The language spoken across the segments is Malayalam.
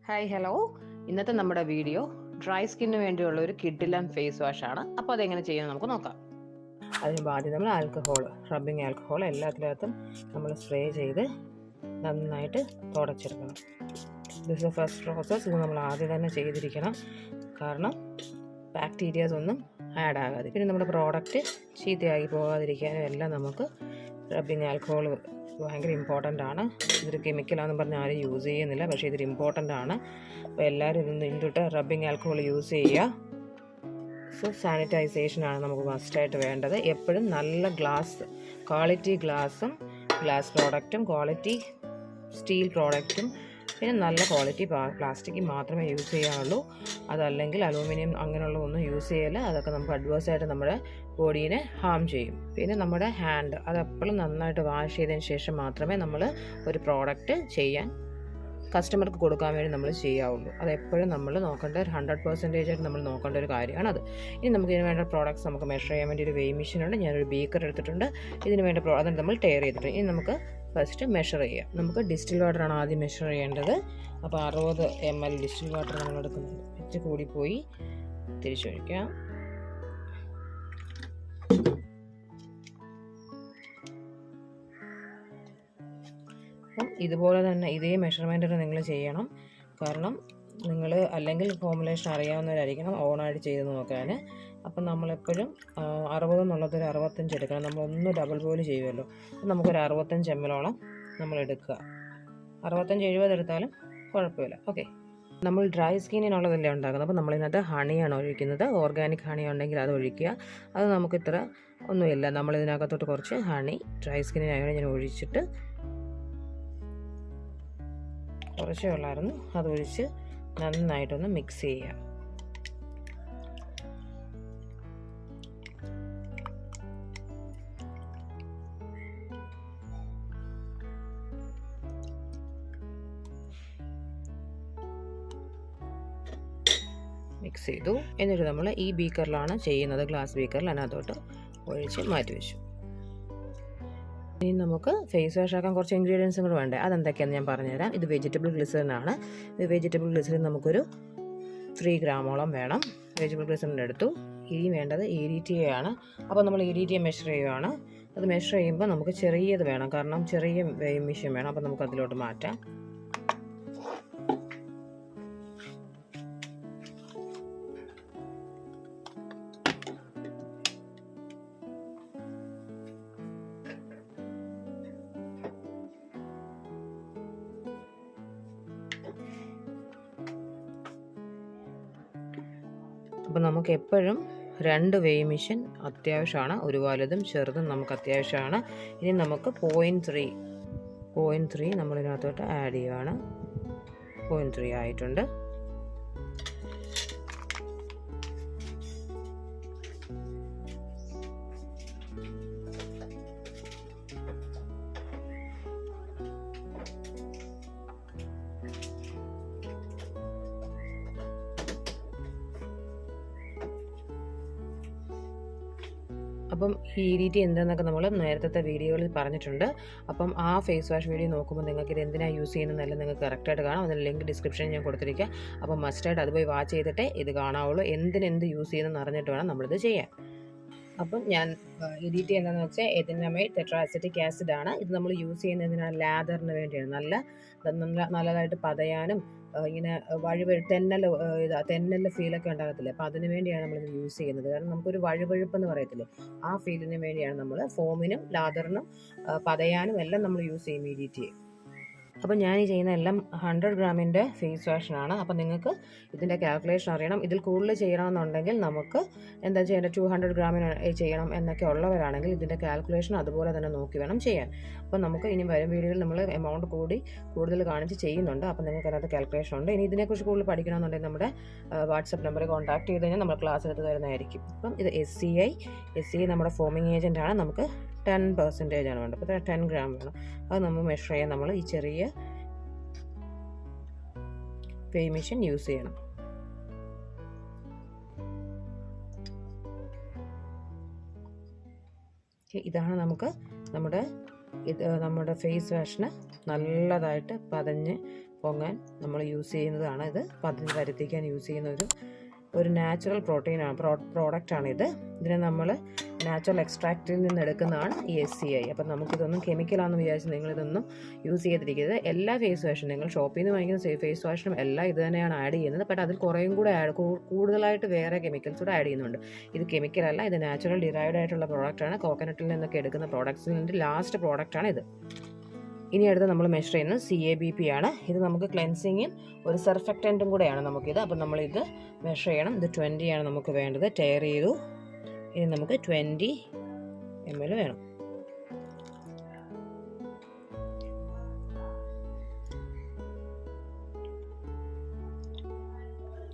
Hi hello. ഇന്നത്തെ നമ്മുടെ വീഡിയോ ഡ്രൈ സ്കിന്നിന് വേണ്ടിയുള്ള ഒരു കിഡിലൻ ഫേസ് വാഷ് ആണ്. അപ്പോൾ അതെങ്ങനെ ചെയ്യുന്നത് നമുക്ക് നോക്കാം. അതിന് ആദ്യം നമ്മൾ റബ്ബിങ് ആൽക്കഹോൾ എല്ലാത്തിനകത്തും നമ്മൾ സ്പ്രേ ചെയ്ത് നന്നായിട്ട് തുടച്ചെടുക്കണം. This is first process. ഇത് നമ്മൾ ആദ്യം തന്നെ ചെയ്തിരിക്കണം, കാരണം ബാക്ടീരിയാസ് ഒന്നും ആഡ് ആകാതെ. പിന്നെ നമ്മുടെ പ്രോഡക്റ്റ് ചീത്തയായി പോകാതിരിക്കാനും എല്ലാം നമുക്ക് റബ്ബിങ് ആൽക്കഹോൾ ഭയങ്കര ഇമ്പോർട്ടൻ്റ് ആണ്. ഇതൊരു കെമിക്കലാണെന്ന് പറഞ്ഞാൽ ആരും യൂസ് ചെയ്യുന്നില്ല, പക്ഷേ ഇതൊരു ഇമ്പോർട്ടൻ്റ് ആണ്. അപ്പോൾ എല്ലാവരും ഇതിൻ്റെ റബ്ബിങ് ആൽക്കഹോൾ യൂസ് ചെയ്യുക. സോ സാനിറ്റൈസേഷനാണ് നമുക്ക് മസ്റ്റായിട്ട് വേണ്ടത്. എപ്പോഴും നല്ല ക്വാളിറ്റി ഗ്ലാസ് പ്രോഡക്റ്റും ക്വാളിറ്റി സ്റ്റീൽ പ്രോഡക്റ്റും പിന്നെ നല്ല ക്വാളിറ്റി പ്ലാസ്റ്റിക് മാത്രമേ യൂസ് ചെയ്യാനുള്ളൂ. അതല്ലെങ്കിൽ അലൂമിനിയം അങ്ങനെയുള്ളതൊന്നും യൂസ് ചെയ്യില്ല. അതൊക്കെ നമുക്ക് അഡ്വേഴ്സായിട്ട് നമ്മുടെ ബോഡീനെ ഹാം ചെയ്യും. പിന്നെ നമ്മുടെ ഹാൻഡ് അതെപ്പോഴും നന്നായിട്ട് വാഷ് ചെയ്തതിന് ശേഷം മാത്രമേ നമ്മൾ ഒരു പ്രോഡക്റ്റ് കസ്റ്റമർക്ക് കൊടുക്കാൻ വേണ്ടി നമ്മൾ ചെയ്യാവുള്ളൂ. അതെപ്പോഴും നമ്മൾ നോക്കേണ്ട 100% ആയിട്ട് നമ്മൾ നോക്കേണ്ട ഒരു കാര്യമാണ് അത്. ഇനി നമുക്ക് ഇതിന് വേണ്ട പ്രോഡക്റ്റ്സ് നമുക്ക് മെഷർ ചെയ്യാൻ വേണ്ടി ഒരു വെയിങ് മെഷീൻ ഉണ്ട്. ഞാനൊരു ബീക്കർ എടുത്തിട്ടുണ്ട്. ഇതിന് വേണ്ട അത് നമ്മൾ ടയർ ചെയ്തിട്ടുണ്ട്. ഇനി നമുക്ക് ഫസ്റ്റ് മെഷർ ചെയ്യാം. നമുക്ക് ഡിസ്റ്റിൽ വാട്ടറാണ് ആദ്യം മെഷർ ചെയ്യേണ്ടത്. അപ്പോൾ 60 ml ഡിസ്റ്റിൽ വാട്ടർ നമ്മൾ എടുക്കുന്നത്. ഇച്ചിരി കൂടിപ്പോയി, തിരിച്ചൊഴിക്കാം. അപ്പം ഇതുപോലെ തന്നെ ഇതേ മെഷർമെൻറ്റിന് നിങ്ങൾ ചെയ്യണം. കാരണം നിങ്ങൾ അല്ലെങ്കിൽ ഫോമുലേഷൻ അറിയാവുന്നവരായിരിക്കണം ഓണായിട്ട് ചെയ്ത് നോക്കാൻ. അപ്പം നമ്മളെപ്പോഴും 60 എന്നുള്ളതൊരു 65 എടുക്കണം. നമ്മളൊന്ന് ഡബിൾ ബോയിൽ ചെയ്യുമല്ലോ. അപ്പം നമുക്കൊരു 65 ml നമ്മൾ എടുക്കുക. 65-70 എടുത്താലും കുഴപ്പമില്ല. ഓക്കെ, നമ്മൾ ഡ്രൈ സ്കിന്നിനുള്ളതല്ലേ ഉണ്ടാക്കുന്നത്. അപ്പോൾ നമ്മളിതിനകത്ത് ഹണിയാണ് ഒഴിക്കുന്നത്. ഓർഗാനിക് ഹണി ഉണ്ടെങ്കിൽ അത് ഒഴിക്കുക. അത് നമുക്ക് ഇത്ര ഒന്നുമില്ല. നമ്മളിതിനകത്തോട്ട് കുറച്ച് ഹണി ഡ്രൈ സ്കിന്നിനായതുകൊണ്ട് ഞാൻ ഒഴിച്ചിട്ട് കുറച്ചേ ഉള്ളായിരുന്നു. അതൊഴിച്ച് നന്നായിട്ടൊന്ന് മിക്സ് ചെയ്യുക. മിക്സ് ചെയ്തു. എന്നിട്ട് നമ്മൾ ഈ ബീക്കറിലാണ് ചെയ്യുന്നത്, ഗ്ലാസ് ബീക്കറിൽ. അതിനകത്തോട്ട് ഒഴിച്ച് മാറ്റി വെച്ചു. ഇനി നമുക്ക് ഫേസ് വാഷ് ആക്കാൻ കുറച്ച് ഇൻഗ്രീഡിയൻസും കൂടെ വേണ്ടേ. അതെന്തൊക്കെയാണെന്ന് ഞാൻ പറഞ്ഞുതരാം. ഇത് വെജിറ്റബിൾ ഗ്ലിസറിൻ ആണ്. ഇത് വെജിറ്റബിൾ ഗ്ലിസറിൻ നമുക്കൊരു 3 ഗ്രാമോളം വേണം. വെജിറ്റബിൾ ഗ്ലിസറിൻ എടുത്തു. ഇനി വേണ്ടത് EDTA ആണ്. അപ്പോൾ നമ്മൾ EDTA മെഷർ ചെയ്യുകയാണ്. അത് മെഷർ ചെയ്യുമ്പോൾ നമുക്ക് ചെറിയത് വേണം, കാരണം ചെറിയ മെഷീൻ വേണം. അപ്പോൾ നമുക്ക് അതിലോട്ട് മാറ്റാം. അപ്പോൾ നമുക്ക് എപ്പോഴും 2 വെയിങ് മെഷീൻ അത്യാവശ്യമാണ്. ഒരു വലുതും ചെറുതും നമുക്ക് അത്യാവശ്യമാണ്. ഇനി നമുക്ക് 0.3 നമ്മളിതിനകത്തോട്ട് ആഡ് ചെയ്യുകയാണ്. 0.3 ആയിട്ടുണ്ട്. അപ്പം EDTA എന്താണെന്നൊക്കെ നമ്മൾ നേരത്തെ വീഡിയോയിൽ പറഞ്ഞിട്ടുണ്ട്. അപ്പം ആ ഫേസ് വാഷ് വീഡിയോ നോക്കുമ്പോൾ നിങ്ങൾക്ക് ഇത് എന്തിനാണ് യൂസ് ചെയ്യുന്നതെന്നല്ല നിങ്ങൾക്ക് കറക്റ്റായിട്ട് കാണാം. അതിൻ്റെ ലിങ്ക് ഡിസ്ക്രിപ്ഷനിൽ ഞാൻ കൊടുത്തിരിക്കുക. അപ്പം മസ്റ്റായിട്ട് അത് പോയി വാച്ച് ചെയ്തിട്ടേ ഇത് കാണാവുള്ളൂ. എന്ത് യൂസ് ചെയ്യുന്നതെന്ന് അറിഞ്ഞിട്ട് വേണം നമ്മളിത് ചെയ്യാൻ. അപ്പം ഞാൻ EDTA എന്താണെന്ന് വെച്ചാൽ എഥിനമൈഡ് ടെട്രാസിറ്റിക് ആസിഡ് ആണ്. ഇത് നമ്മൾ യൂസ് ചെയ്യുന്നതിനാണ് ലാദറിന് വേണ്ടിയാണ്. നല്ലതായിട്ട് പതയാനും ഇങ്ങനെ തെന്നൽ ഫീലൊക്കെ ഉണ്ടാകത്തില്ലേ. അപ്പോൾ അതിന് വേണ്ടിയാണ് നമ്മളിത് യൂസ് ചെയ്യുന്നത്. കാരണം നമുക്കൊരു വഴുവഴുപ്പെന്ന് പറയത്തില്ലേ, ആ ഫീലിന് വേണ്ടിയാണ് നമ്മൾ ഫോമിനും ലാദറിനും പതയാനും എല്ലാം നമ്മൾ യൂസ് ചെയ്യും EDTA. അപ്പോൾ ഞാൻ ഈ ചെയ്യുന്ന എല്ലാം 100 ഗ്രാമിൻ്റെ ഫേസ് വാഷിനാണ്. അപ്പോൾ നിങ്ങൾക്ക് ഇതിൻ്റെ കാൽക്കുലേഷൻ അറിയണം. ഇതിൽ കൂടുതൽ ചെയ്യണമെന്നുണ്ടെങ്കിൽ നമുക്ക് എന്താ ചെയ്യേണ്ടത്, 200 ഗ്രാമിന് ചെയ്യണം എന്നൊക്കെ ഉള്ളവരാണെങ്കിൽ ഇതിൻ്റെ കാൽക്കുലേഷൻ അതുപോലെ തന്നെ നോക്കി വേണം ചെയ്യാൻ. അപ്പോൾ നമുക്ക് ഇനി വരും വീഡിയോയിൽ നമ്മൾ എമൗണ്ട് കൂടുതൽ കാണിച്ച് ചെയ്യുന്നുണ്ട്. അപ്പോൾ നിങ്ങൾക്ക് അതിനകത്ത് കാൽക്കുലേഷൻ ഉണ്ട്. ഇനി ഇതിനെക്കുറിച്ച് കൂടുതൽ പഠിക്കണമെന്നുണ്ടെങ്കിൽ നമ്മുടെ വാട്സപ്പ് നമ്പറിൽ കോൺടാക്ട് ചെയ്ത് കഴിഞ്ഞാൽ നമ്മൾ ക്ലാസ് എടുത്ത് തരുന്നതായിരിക്കും. അപ്പം ഇത് SCI നമ്മുടെ ഫോമിങ് ഏജൻ്റ് ആണ്. നമുക്ക് 10% ആണ് വേണ്ടത്. അപ്പോൾ 10 ഗ്രാം വേണം. അത് നമ്മൾ മെഷർ ചെയ്യാൻ നമ്മൾ ഈ ചെറിയ വെയിങ് മെഷീൻ യൂസ് ചെയ്യണം. ഇതാണ് നമ്മുടെ ഫേസ് വാഷിന് നല്ലതായിട്ട് പതഞ്ഞ് പൊങ്ങാൻ നമ്മൾ യൂസ് ചെയ്യുന്നതാണ് ഇത്. പതിന് വരുത്തിക്കാൻ യൂസ് ചെയ്യുന്ന ഒരു നാച്ചുറൽ പ്രോഡക്റ്റാണ് ഇത്. ഇതിനെ നമ്മൾ നാച്ചുറൽ എക്സ്ട്രാക്റ്റിൽ നിന്ന് എടുക്കുന്നതാണ് ഈ SCI. അപ്പം നമുക്കിതൊന്നും കെമിക്കലാണെന്ന് വിചാരിച്ച് നിങ്ങളിതൊന്നും യൂസ് ചെയ്തിരിക്കരുത്. എല്ലാ ഫേസ് വാഷും നിങ്ങൾ ഷോപ്പിൽ നിന്ന് വാങ്ങിക്കുന്ന ഫേസ് വാഷിനും എല്ലാം ഇത് തന്നെയാണ് ആഡ് ചെയ്യുന്നത്. ബട്ട് അതിൽ കുറേയും കൂടെ കൂടുതലായിട്ട് വേറെ കെമിക്കൽസ് കൂടെ ആഡ് ചെയ്യുന്നുണ്ട്. ഇത് കെമിക്കലല്ല, ഇത് നാച്ചുറൽ ഡിറൈവ്ഡ് ആയിട്ടുള്ള പ്രോഡക്റ്റാണ്. കോക്കനട്ടിൽ നിന്നൊക്കെ എടുക്കുന്ന പ്രോഡക്ട്സിൽ നിന്ന് ലാസ്റ്റ് പ്രോഡക്റ്റാണ് ഇത്. ഇനി അടുത്ത് നമ്മൾ മെഷർ ചെയ്യുന്നത് CABP ആണ്. ഇത് നമുക്ക് ക്ലെൻസിങ്ങും ഒരു സർഫക്റ്റൻറ്റും കൂടെയാണ് നമുക്കിത്. അപ്പം നമ്മളിത് മെഷർ ചെയ്യണം. ഇത് 20 ആണ് നമുക്ക് വേണ്ടത്. ടയർ ചെയ്തു. ഇനി നമുക്ക് 20 ml വേണം.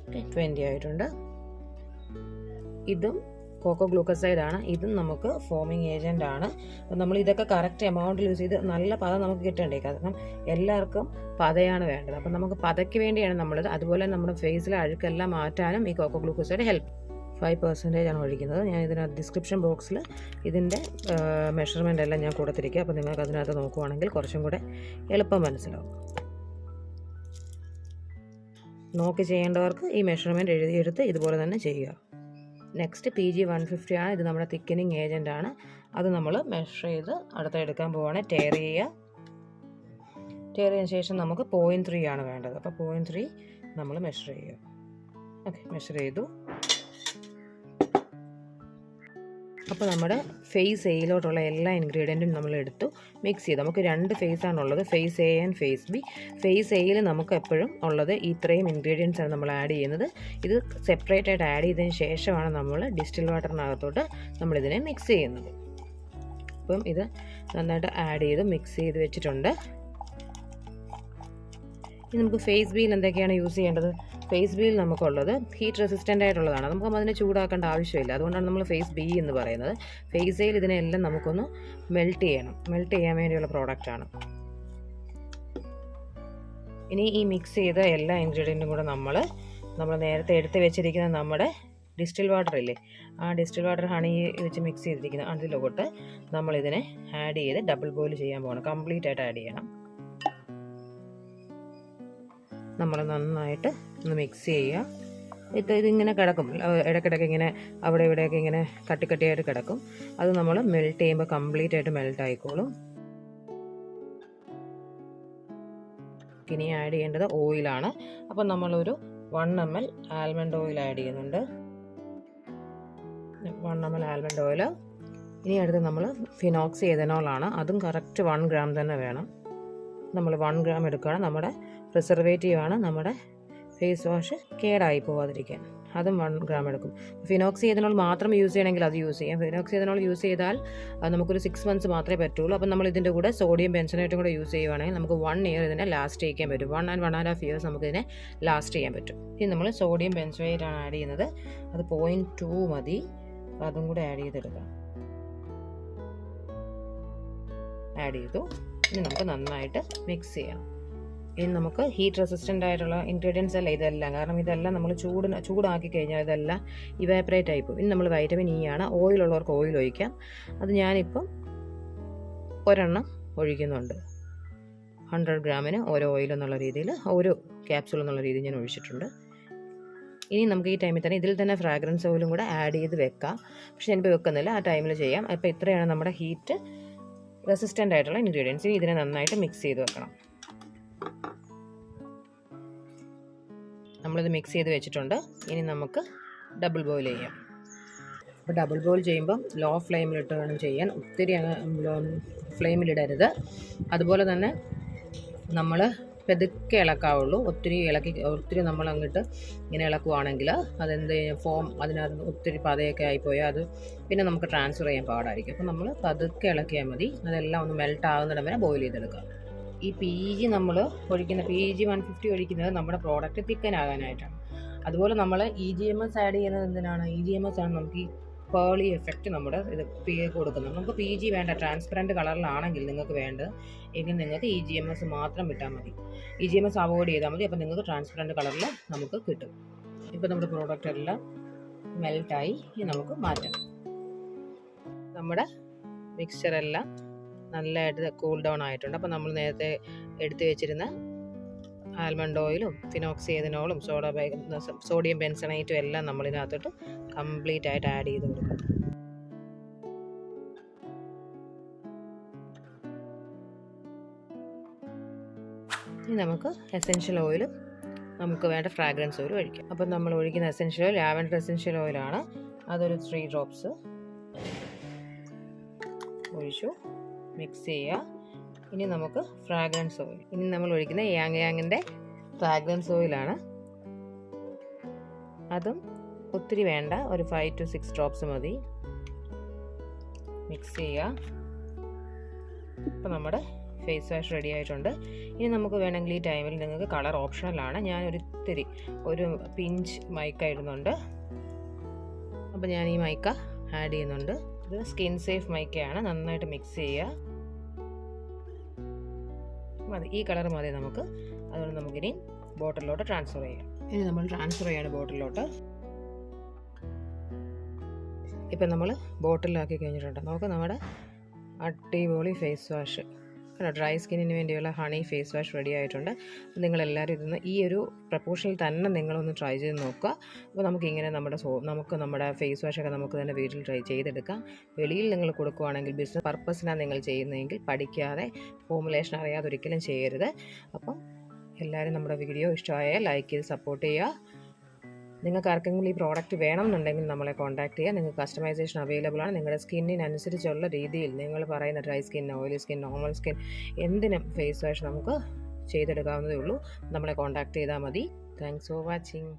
ഓക്കെ, 20 ആയിട്ടുണ്ട്. ഇതും കോക്കോ ഗ്ലൂക്കോസൈഡ് ആണ്. ഇതും നമുക്ക് ഫോമിങ് ഏജൻ്റ് ആണ്. അപ്പം നമ്മൾ ഇതൊക്കെ കറക്റ്റ് എമൗണ്ടിൽ യൂസ് ചെയ്ത് നല്ല പത നമുക്ക് കിട്ടണ്ടേ, കാരണം എല്ലാവർക്കും പതയാണ് വേണ്ടത്. അപ്പം നമുക്ക് പതയ്ക്ക് വേണ്ടിയാണ് നമ്മളിത്. അതുപോലെ നമ്മുടെ ഫേസിലെ അഴുക്കെല്ലാം മാറ്റാനും ഈ കോക്കോ ഗ്ലൂക്കോസൈഡ് ഹെൽപ്പ്. 5% ആണ് ഒഴിക്കുന്നത്. ഞാൻ ഇതിനകത്ത് ഡിസ്ക്രിപ്ഷൻ ബോക്സിൽ ഇതിൻ്റെ മെഷർമെൻ്റ് എല്ലാം ഞാൻ കൊടുത്തിരിക്കുക. അപ്പോൾ നിങ്ങൾക്ക് അതിനകത്ത് നോക്കുവാണെങ്കിൽ കുറച്ചും കൂടെ എളുപ്പം മനസ്സിലാവും. നോക്കി ചെയ്യേണ്ടവർക്ക് ഈ മെഷർമെൻറ്റ് എഴുതിയെടുത്ത് ഇതുപോലെ തന്നെ ചെയ്യുക. നെക്സ്റ്റ് PG 150 ആണ്. ഇത് നമ്മുടെ തിക്കനിങ് ഏജൻ്റ് ആണ്. അത് നമ്മൾ മെഷർ ചെയ്ത് അടുത്ത് എടുക്കാൻ പോവുകയാണ്. ടയർ ചെയ്തതിന് ശേഷം നമുക്ക് 0.3 ആണ് വേണ്ടത്. അപ്പോൾ 0.3 നമ്മൾ മെഷർ ചെയ്യുക. ഓക്കെ, മെഷർ ചെയ്തു. അപ്പോൾ നമ്മുടെ ഫേസ് എയിലോട്ടുള്ള എല്ലാ ഇൻഗ്രീഡിയൻറ്റും നമ്മൾ എടുത്തു മിക്സ് ചെയ്തു. നമുക്ക് 2 ഫേസാണുള്ളത്, phase A and phase B. Phase എയിൽ നമുക്ക് എപ്പോഴും ഉള്ളത് ഇത്രയും ഇൻഗ്രീഡിയൻസ് ആണ് നമ്മൾ ആഡ് ചെയ്യുന്നത്. ഇത് സെപ്പറേറ്റ് ആയിട്ട് ആഡ് ചെയ്തതിന് ശേഷമാണ് നമ്മൾ ഡിസ്റ്റിൽ വാട്ടറിനകത്തോട്ട് നമ്മളിതിനെ മിക്സ് ചെയ്യുന്നത്. അപ്പം ഇത് നന്നായിട്ട് ആഡ് ചെയ്ത് മിക്സ് ചെയ്ത് വെച്ചിട്ടുണ്ട്. ഇനി നമുക്ക് ഫേസ് ബിയിൽ എന്തൊക്കെയാണ് യൂസ് ചെയ്യേണ്ടത്? ഫേസ് ബിയിൽ നമുക്കുള്ളത് ഹീറ്റ് റെസിസ്റ്റൻ്റ് ആയിട്ടുള്ളതാണ്. നമുക്ക് അതിനെ ചൂടാക്കേണ്ട ആവശ്യമില്ല. അതുകൊണ്ടാണ് നമ്മൾ ഫേസ് ബി എന്ന് പറയുന്നത്. ഫേസ് എയിൽ ഇതിനെല്ലാം നമുക്കൊന്ന് മെൽറ്റ് ചെയ്യാൻ വേണ്ടിയുള്ള പ്രോഡക്റ്റാണ്. ഇനി ഈ മിക്സ് ചെയ്ത എല്ലാ ഇൻഗ്രീഡിയൻറ്റും കൂടെ നമ്മൾ നേരത്തെ എടുത്ത് വെച്ചിരിക്കുന്ന നമ്മുടെ ഡിസ്റ്റിൽ വാട്ടർ ഇല്ലേ, ആ ഡിസ്റ്റിൽ വാട്ടർ ഹണി വെച്ച് മിക്സ് ചെയ്തിരിക്കുന്ന അതിലോട്ട് നമ്മളിതിനെ ആഡ് ചെയ്ത് ഡബിൾ ബോയിൽ ചെയ്യാൻ പോകണം. കംപ്ലീറ്റ് ആയിട്ട് ആഡ് ചെയ്യണം. നമ്മൾ നന്നായിട്ട് ഒന്ന് മിക്സ് ചെയ്യുക. ഇതിങ്ങനെ കിടക്കും, ഇടയ്ക്കിടയ്ക്ക് ഇങ്ങനെ അവിടെ ഇവിടെയൊക്കെ ഇങ്ങനെ കട്ടിയായിട്ട് കിടക്കും. അത് നമ്മൾ മെൽറ്റ് ചെയ്യുമ്പോൾ കംപ്ലീറ്റ് ആയിട്ട് മെൽറ്റ് ആയിക്കോളും. ഇനി ആഡ് ചെയ്യേണ്ടത് ഓയിലാണ്. അപ്പം നമ്മളൊരു 1 ml ആൽമണ്ട് ഓയിൽ ആഡ് ചെയ്യുന്നുണ്ട്. 1 ml ആൽമണ്ട് ഓയിൽ. ഇനി അടുത്ത് നമ്മൾ ഫിനോക്സി എഥനോളാണ്. അതും കറക്റ്റ് 1 gram തന്നെ വേണം. നമ്മൾ 1 gram എടുക്കുകയാണ്. നമ്മുടെ പ്രിസർവേറ്റീവാണ് നമ്മുടെ ഫേസ് വാഷ് കേടായി പോവാതിരിക്കാൻ. അതും 1 gram എടുക്കും. ഫിനോക്സി എഥനോൾ മാത്രം യൂസ് ചെയ്യണമെങ്കിൽ അത് യൂസ് ചെയ്യാം. ഫിനോക്സി എഥനോൾ യൂസ് ചെയ്താൽ നമുക്കൊരു 6 months മാത്രമേ പറ്റുള്ളൂ. അപ്പം നമ്മൾ ഇതിൻ്റെ കൂടെ സോഡിയം ബെൻസനേറ്റും കൂടെ യൂസ് ചെയ്യുവാണെങ്കിൽ നമുക്ക് 1 year ഇതിനെ ലാസ്റ്റ് ചെയ്യാൻ പറ്റും. 1 and 1.5 years നമുക്കിതിനെ ലാസ്റ്റ് ചെയ്യാൻ പറ്റും. ഇനി നമ്മൾ സോഡിയം ബെൻസോയേറ്റ് ആണ് ആഡ് ചെയ്യുന്നത്. അത് 0.2 മതി. അതും കൂടെ ആഡ് ചെയ്തെടുക്കാം. ആഡ് ചെയ്തു. ഇനി നമുക്ക് നന്നായിട്ട് മിക്സ് ചെയ്യാം. ഇനി നമുക്ക് ഹീറ്റ് റെസിസ്റ്റൻ്റ് ആയിട്ടുള്ള ഇൻഗ്രീഡിയൻസ് അല്ല ഇതെല്ലാം, കാരണം ഇതെല്ലാം നമ്മൾ ചൂടാക്കി കഴിഞ്ഞാൽ ഇതെല്ലാം ഇവാപ്പറേറ്റ് ആയിപ്പോവും. ഇനി നമ്മൾ വൈറ്റമിൻ ഇ ആണ്. ഓയിലുള്ളവർക്ക് ഓയിൽ ഒഴിക്കാം. അത് ഞാനിപ്പം ഒരെണ്ണം ഒഴിക്കുന്നുണ്ട്. 100 ഗ്രാമിന് ഓരോ ഓയിൽ എന്നുള്ള രീതിയിൽ, ഓരോ ക്യാപ്സൂൾ എന്നുള്ള രീതിയിൽ ഞാൻ ഒഴിച്ചിട്ടുണ്ട്. ഇനി നമുക്ക് ഈ ടൈമിൽ തന്നെ ഇതിൽ തന്നെ ഫ്രാഗ്രൻസ് ഓയിലും കൂടെ ആഡ് ചെയ്ത് വെക്കാം. പക്ഷെ ഞാനിപ്പോൾ വെക്കുന്നില്ല, ആ ടൈമിൽ ചെയ്യാം. അപ്പോൾ ഇത്രയാണ് നമ്മുടെ ഹീറ്റ് റെസിസ്റ്റൻ്റ് ആയിട്ടുള്ള ഇൻഗ്രീഡിയൻസ്. ഇനി ഇതിനെ നന്നായിട്ട് മിക്സ് ചെയ്ത് വെക്കണം. നമ്മളിത് മിക്സ് ചെയ്ത് വെച്ചിട്ടുണ്ട്. ഇനി നമുക്ക് ഡബിൾ ബോയിൽ ചെയ്യാം. അപ്പോൾ ഡബിൾ ബോയിൽ ചെയ്യുമ്പം ലോ ഫ്ലെയിമിലിട്ട് വേണം ചെയ്യാൻ. ഒത്തിരി ഫ്ലെയിമിലിടരുത്. അതുപോലെ തന്നെ നമ്മൾ പെതുക്കെ ഇളക്കാവുള്ളൂ. ഒത്തിരി നമ്മൾ അങ്ങോട്ട് ഇങ്ങനെ ഇളക്കുവാണെങ്കിൽ അതെന്ത് അതിനകത്ത് ഒത്തിരി പതയൊക്കെ ആയിപ്പോയാൽ അത് പിന്നെ നമുക്ക് ട്രാൻസ്ഫർ ചെയ്യാൻ പാടായിരിക്കും. അപ്പോൾ നമ്മൾ പതുക്കെ ഇളക്കിയാൽ മതി. അതെല്ലാം ഒന്ന് മെൽറ്റ് ആകുന്നിടം വരെ ബോയിൽ ചെയ്തെടുക്കാം. ഈ PG നമ്മൾ ഒഴിക്കുന്ന PG 150 ഒഴിക്കുന്നത് നമ്മുടെ പ്രോഡക്റ്റ് തിക്കനാകാനായിട്ടാണ്. അതുപോലെ നമ്മൾ EGMS ആഡ് ചെയ്യുന്നത് എന്തിനാണ്? EGMS ആണ് നമുക്ക് ഈ പേളി എഫക്റ്റ് നമ്മുടെ ഇത് കൊടുക്കുന്നത്. നമുക്ക് PG വേണ്ട, ട്രാൻസ്പെറൻറ്റ് കളറിലാണെങ്കിൽ നിങ്ങൾക്ക് വേണ്ടത് എങ്കിൽ നിങ്ങൾക്ക് EGMS മാത്രം വിട്ടാൽ മതി. EGMS അവോയ്ഡ് ചെയ്താൽ മതി. അപ്പോൾ നിങ്ങൾക്ക് ട്രാൻസ്പെറൻറ്റ് കളറിൽ നമുക്ക് കിട്ടും. ഇപ്പോൾ നമ്മുടെ പ്രോഡക്റ്റ് എല്ലാം മെൽറ്റായി. ഇനി നമുക്ക് മാറ്റാം. നമ്മുടെ മിക്സ്ചറെല്ലാം നല്ലതായിട്ട് കൂൾ ഡൗൺ ആയിട്ടുണ്ട്. അപ്പോൾ നമ്മൾ നേരത്തെ എടുത്തു വെച്ചിരുന്ന ആൽമണ്ട് ഓയിലും ഫിനോക്സിയതിനോളും സോഡിയം ബെൻസണേറ്റും എല്ലാം നമ്മളിതിനകത്തോട്ട് കംപ്ലീറ്റ് ആയിട്ട് ആഡ് ചെയ്ത് കൊടുക്കണം. ഇനി നമുക്ക് എസെൻഷ്യൽ ഓയിലും നമുക്ക് വേണ്ട ഫ്രാഗ്രൻസ് ഓയിൽ ഒഴിക്കാം. അപ്പം നമ്മൾ ഒഴിക്കുന്ന എസെൻഷ്യൽ ഓയിൽ ലാവൻഡർ എസെൻഷ്യൽ ഓയിലാണ്. അതൊരു 3 ഡ്രോപ്സ് ഒഴിച്ചു, മിക്സ് ചെയ്യുക. ഇനി നമുക്ക് ഫ്രാഗ്രൻസ് ഓയിൽ. ഇനി നമ്മൾ ഒഴിക്കുന്ന യാങ്ങിൻ്റെ ഫ്രാഗ്രൻസ് ഓയിലാണ്. അതും ഒത്തിരി വേണ്ട, ഒരു 5 to 6 ഡ്രോപ്സ് മതി. മിക്സ് ചെയ്യുക. അപ്പോൾ നമ്മുടെ ഫേസ് വാഷ് റെഡി ആയിട്ടുണ്ട്. ഇനി നമുക്ക് വേണമെങ്കിൽ ഈ ടൈമിൽ നിങ്ങൾക്ക് കളർ ഓപ്ഷണലാണ്. ഞാൻ ഒരു പിഞ്ച് മൈക്ക ഇടുന്നുണ്ട്. അപ്പോൾ ഞാൻ ഈ മൈക്ക ആഡ് ചെയ്യുന്നുണ്ട്. ഇത് സ്കിൻ സേഫ് മൈക്കയാണ്. നന്നായിട്ട് മിക്സ് ചെയ്യുക. മതി, ഈ കളർ മതി നമുക്ക്. അതുകൊണ്ട് നമുക്കിനി ബോട്ടിലോട്ട് ട്രാൻസ്ഫർ ചെയ്യാം. ഇനി നമ്മൾ ട്രാൻസ്ഫർ ചെയ്യാണ് ബോട്ടിലോട്ട്. ഇപ്പം നമ്മൾ ബോട്ടിലാക്കി കഴിഞ്ഞിട്ടുണ്ട്. നമുക്ക് നമ്മുടെ അടിപൊളി ഫേസ് വാഷ്, ഡ്രൈ സ്കിന്നിന് വേണ്ടിയുള്ള ഹണി ഫേസ് വാഷ് റെഡി ആയിട്ടുണ്ട്. നിങ്ങളെല്ലാവരും ഇതൊന്ന് ഈ ഒരു പ്രപ്പോർഷനിൽ തന്നെ നിങ്ങളൊന്ന് ട്രൈ ചെയ്ത് നോക്കുക. അപ്പോൾ നമുക്കിങ്ങനെ നമുക്ക് നമ്മുടെ ഫേസ് വാഷൊക്കെ നമുക്ക് തന്നെ വീട്ടിൽ ട്രൈ ചെയ്തെടുക്കാം. വെളിയിൽ നിങ്ങൾ കൊടുക്കുകയാണെങ്കിൽ ബിസിനസ് പർപ്പസിനാണ് നിങ്ങൾ ചെയ്യുന്നതെങ്കിൽ പഠിക്കാതെ ഫോമുലേഷൻ അറിയാതെ ഒരിക്കലും ചെയ്യരുത്. അപ്പം എല്ലാവരും നമ്മുടെ വീഡിയോ ഇഷ്ടമായാൽ ലൈക്ക് ചെയ്ത് സപ്പോർട്ട് ചെയ്യുക. നിങ്ങൾക്ക് ആർക്കെങ്കിലും ഈ പ്രോഡക്റ്റ് വേണമെന്നുണ്ടെങ്കിൽ നമ്മളെ കോൺടാക്ട് ചെയ്യുക. നിങ്ങൾക്ക് കസ്റ്റമൈസേഷൻ അവൈലബിൾ ആണ്. നിങ്ങളുടെ സ്കിന്നിനനുസരിച്ചുള്ള രീതിയിൽ നിങ്ങൾ പറയുന്ന dry skin, oily skin, normal skin എന്തിനും ഫേസ് വാഷ് നമുക്ക് ചെയ്തെടുക്കാവുന്നതേ ഉള്ളൂ. നമ്മളെ കോൺടാക്ട് ചെയ്താൽ മതി. Thanks for watching.